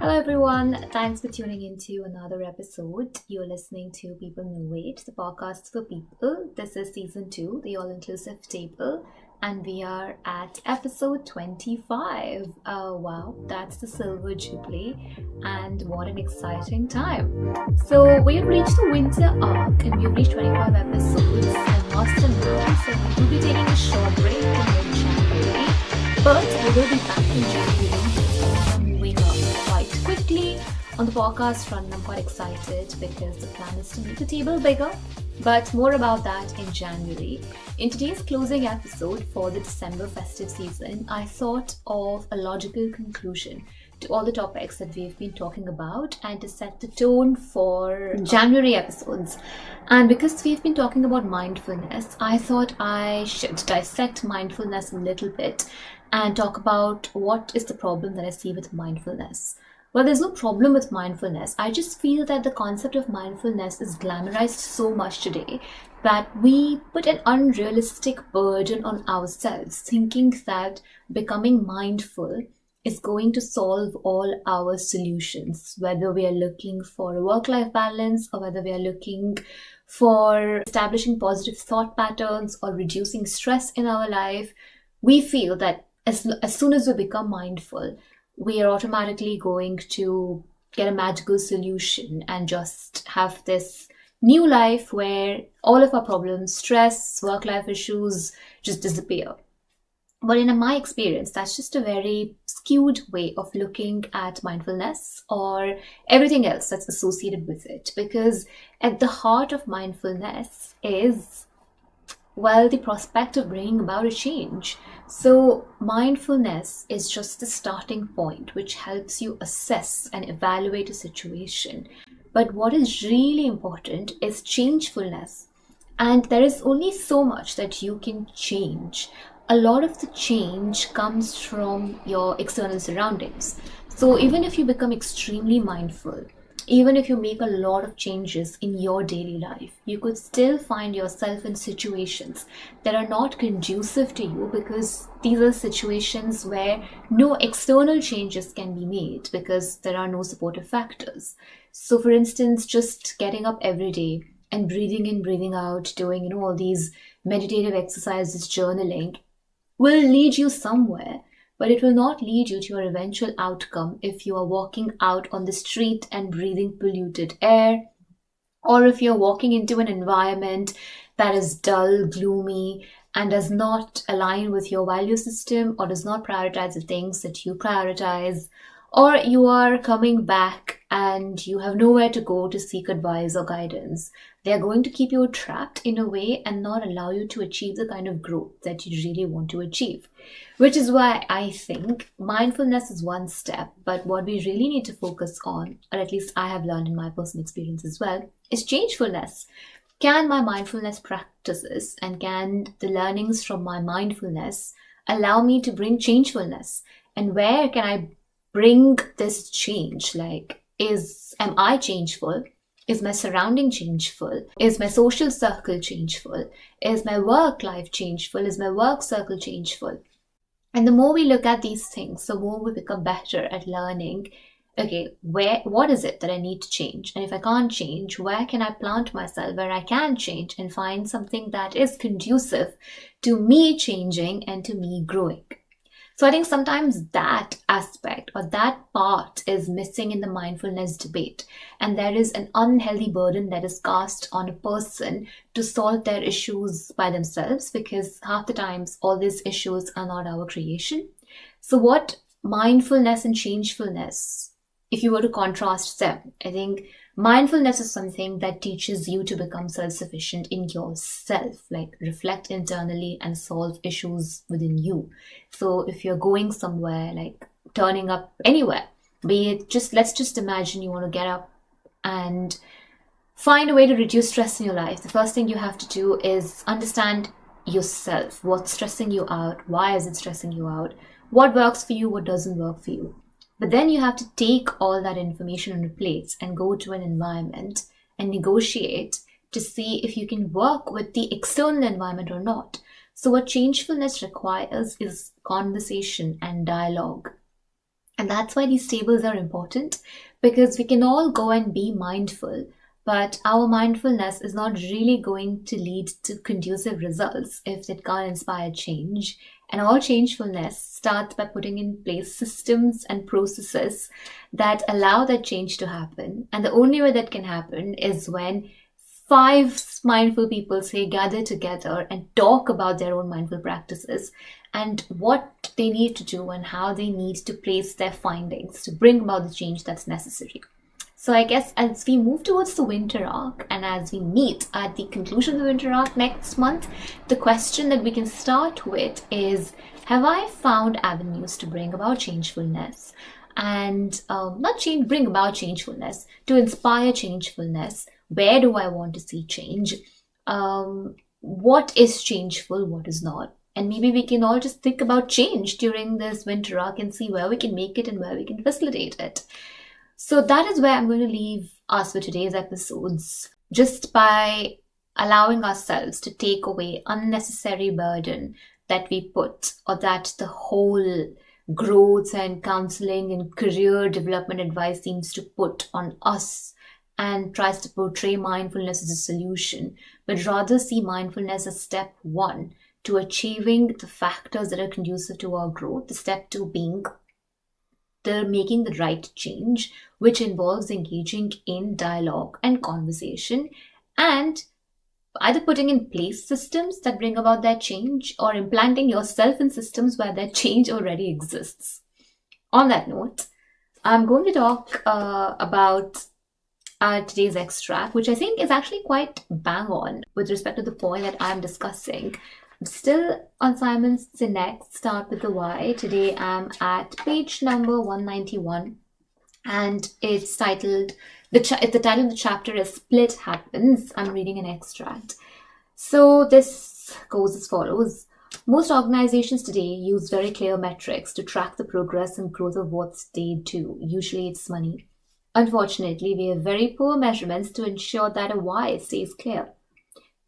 Hello everyone, thanks for tuning into another episode. You're listening to People Innovate, the podcast for people. This is season 2, the all-inclusive table, and we are at episode 25. Wow, that's the silver jubilee, and what an exciting time. So we've reached the winter arc and we've reached 25 episodes and lost an hour, so we will be taking a short break in mid-January, but we will be back in January. Moving up quite quickly on the podcast front. I'm quite excited because the plan is to make the table bigger, but more about that in January. In today's closing episode for the December festive season, I thought of a logical conclusion to all the topics that we've been talking about and to set the tone for January episodes. And because we've been talking about mindfulness, I thought I should dissect mindfulness a little bit and talk about what is the problem that I see with mindfulness. Well, there's no problem with mindfulness. I just feel that the concept of mindfulness is glamorized so much today that we put an unrealistic burden on ourselves, thinking that becoming mindful is going to solve all our solutions, whether we are looking for a work-life balance or whether we are looking for establishing positive thought patterns or reducing stress in our life. We feel that as soon as we become mindful, we are automatically going to get a magical solution and just have this new life where all of our problems, stress, work-life issues just disappear. But in my experience, that's just a very skewed way of looking at mindfulness or everything else that's associated with it. Because at the heart of mindfulness is, well, the prospect of bringing about a change. So mindfulness is just the starting point which helps you assess and evaluate a situation. But what is really important is changefulness. And there is only so much that you can change. A lot of the change comes from your external surroundings. So even if you become extremely mindful, even if you make a lot of changes in your daily life, you could still find yourself in situations that are not conducive to you because these are situations where no external changes can be made because there are no supportive factors. So for instance, just getting up every day and breathing in, breathing out, doing all these meditative exercises, journaling, will lead you somewhere. But it will not lead you to your eventual outcome if you are walking out on the street and breathing polluted air, or if you're walking into an environment that is dull, gloomy, and does not align with your value system or does not prioritize the things that you prioritize, or you are coming back and you have nowhere to go to seek advice or guidance. They are going to keep you trapped in a way and not allow you to achieve the kind of growth that you really want to achieve. Which is why I think mindfulness is one step, but what we really need to focus on, or at least I have learned in my personal experience as well, is changefulness. Can my mindfulness practices and can the learnings from my mindfulness allow me to bring changefulness? And where can I bring this change? Am I changeful? Is my surrounding changeful? Is my social circle changeful? Is my work life changeful? Is my work circle changeful? And the more we look at these things, the more we become better at learning, okay, what is it that I need to change? And if I can't change, where can I plant myself where I can change and find something that is conducive to me changing and to me growing? So I think sometimes that aspect or that part is missing in the mindfulness debate. And there is an unhealthy burden that is cast on a person to solve their issues by themselves because half the times all these issues are not our creation. So what mindfulness and changefulness, if you were to contrast them, I think mindfulness is something that teaches you to become self-sufficient in yourself, like reflect internally and solve issues within you. So if you're going somewhere, like turning up anywhere, let's just imagine you want to get up and find a way to reduce stress in your life. The first thing you have to do is understand yourself. What's stressing you out? Why is it stressing you out? What works for you? What doesn't work for you? But then you have to take all that information on a plate and go to an environment and negotiate to see if you can work with the external environment or not. So what changefulness requires is conversation and dialogue. And that's why these tables are important, because we can all go and be mindful, but our mindfulness is not really going to lead to conducive results if it can't inspire change. And all changefulness starts by putting in place systems and processes that allow that change to happen. And the only way that can happen is when five mindful people say gather together and talk about their own mindful practices and what they need to do and how they need to place their findings to bring about the change that's necessary. So I guess as we move towards the winter arc and as we meet at the conclusion of the winter arc next month, the question that we can start with is, have I found avenues to bring about changefulness? And not change, bring about changefulness, to inspire changefulness. Where do I want to see change? What is changeful? What is not? And maybe we can all just think about change during this winter arc and see where we can make it and where we can facilitate it. So that is where I'm going to leave us for today's episodes, just by allowing ourselves to take away unnecessary burden that we put, or that the whole growth and counseling and career development advice seems to put on us and tries to portray mindfulness as a solution, but rather see mindfulness as step one to achieving the factors that are conducive to our growth, the step two being the making the right change, which involves engaging in dialogue and conversation and either putting in place systems that bring about that change or implanting yourself in systems where that change already exists. On that note, I'm going to talk about today's extract, which I think is actually quite bang on with respect to the point that I'm discussing. I'm still on Simon Sinek's Start with the Why. Today I'm at page number 191, and it's titled, the title of the chapter is Split Happens. I'm reading an extract. So this goes as follows. Most organizations today use very clear metrics to track the progress and growth of what they do. Usually it's money. Unfortunately, we have very poor measurements to ensure that a why stays clear.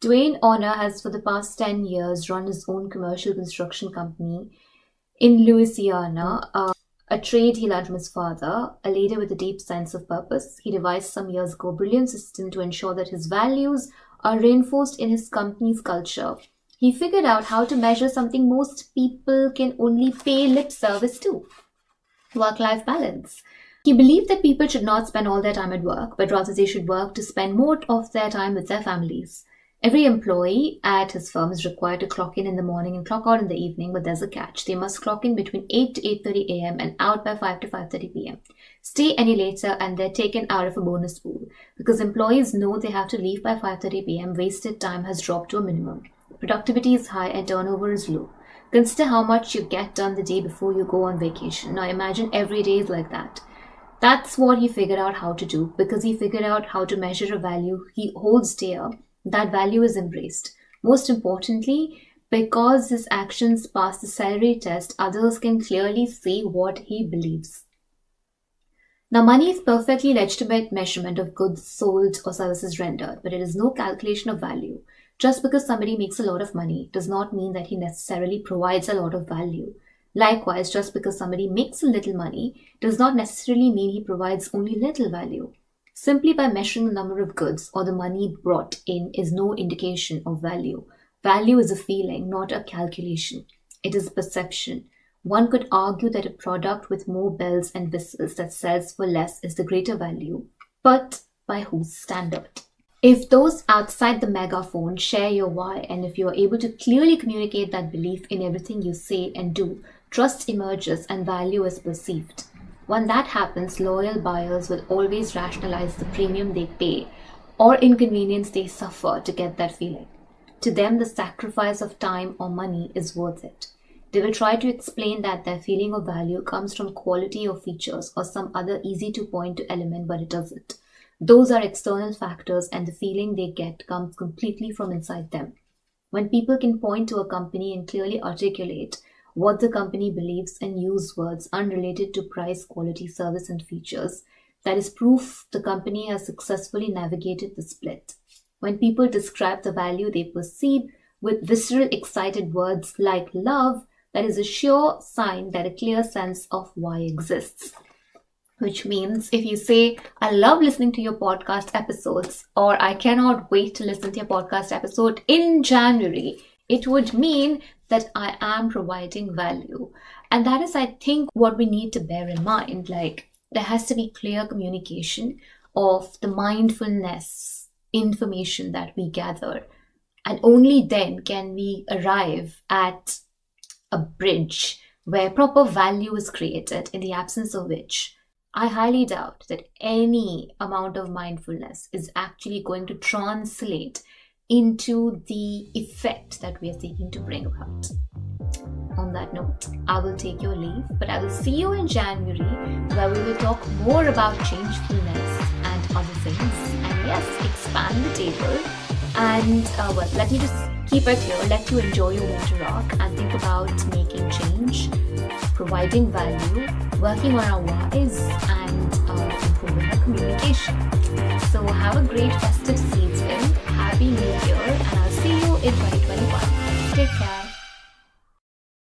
Dwayne Honor has for the past 10 years run his own commercial construction company in Louisiana, a trade he learned from his father, a leader with a deep sense of purpose. He devised some years ago a brilliant system to ensure that his values are reinforced in his company's culture. He figured out how to measure something most people can only pay lip service to: work-life balance. He believed that people should not spend all their time at work, but rather they should work to spend more of their time with their families. Every employee at his firm is required to clock in the morning and clock out in the evening, but there's a catch. They must clock in between 8 to 8:30 a.m. and out by 5 to 5:30 p.m. Stay any later and they're taken out of a bonus pool. Because employees know they have to leave by 5:30 p.m., wasted time has dropped to a minimum. Productivity is high and turnover is low. Consider how much you get done the day before you go on vacation. Now imagine every day is like that. That's what he figured out how to do, because he figured out how to measure a value he holds dear. That value is embraced. Most importantly, because his actions pass the salary test, others can clearly see what he believes. Now, money is perfectly legitimate measurement of goods sold or services rendered, but it is no calculation of value. Just because somebody makes a lot of money does not mean that he necessarily provides a lot of value. Likewise, just because somebody makes a little money does not necessarily mean he provides only little value. Simply by measuring the number of goods or the money brought in is no indication of value. Value is a feeling, not a calculation. It is perception. One could argue that a product with more bells and whistles that sells for less is the greater value. But by whose standard? If those outside the megaphone share your why, and if you are able to clearly communicate that belief in everything you say and do, trust emerges and value is perceived. When that happens, loyal buyers will always rationalize the premium they pay or inconvenience they suffer to get that feeling. To them, the sacrifice of time or money is worth it. They will try to explain that their feeling of value comes from quality or features or some other easy-to-point-to element, but it doesn't. Those are external factors, and the feeling they get comes completely from inside them. When people can point to a company and clearly articulate what the company believes and use words unrelated to price, quality, service, and features, that is proof the company has successfully navigated the split. When people describe the value they perceive with visceral, excited words like love, that is a sure sign that a clear sense of why exists. Which means if you say, I love listening to your podcast episodes, or I cannot wait to listen to your podcast episode in January, it would mean that I am providing value. And that is, I think, what we need to bear in mind. Like, there has to be clear communication of the mindfulness information that we gather. And only then can we arrive at a bridge where proper value is created, in the absence of which I highly doubt that any amount of mindfulness is actually going to translate into the effect that we are seeking to bring about. On that note, I will take your leave, but I will see you in January, where we will talk more about changefulness and other things. And yes, expand the table. And let me just keep it here. Let you enjoy your water rock and think about making change, providing value, working on our whys, and improving our communication. So have a great festive season. Happy New Year, and I'll see you in 2020.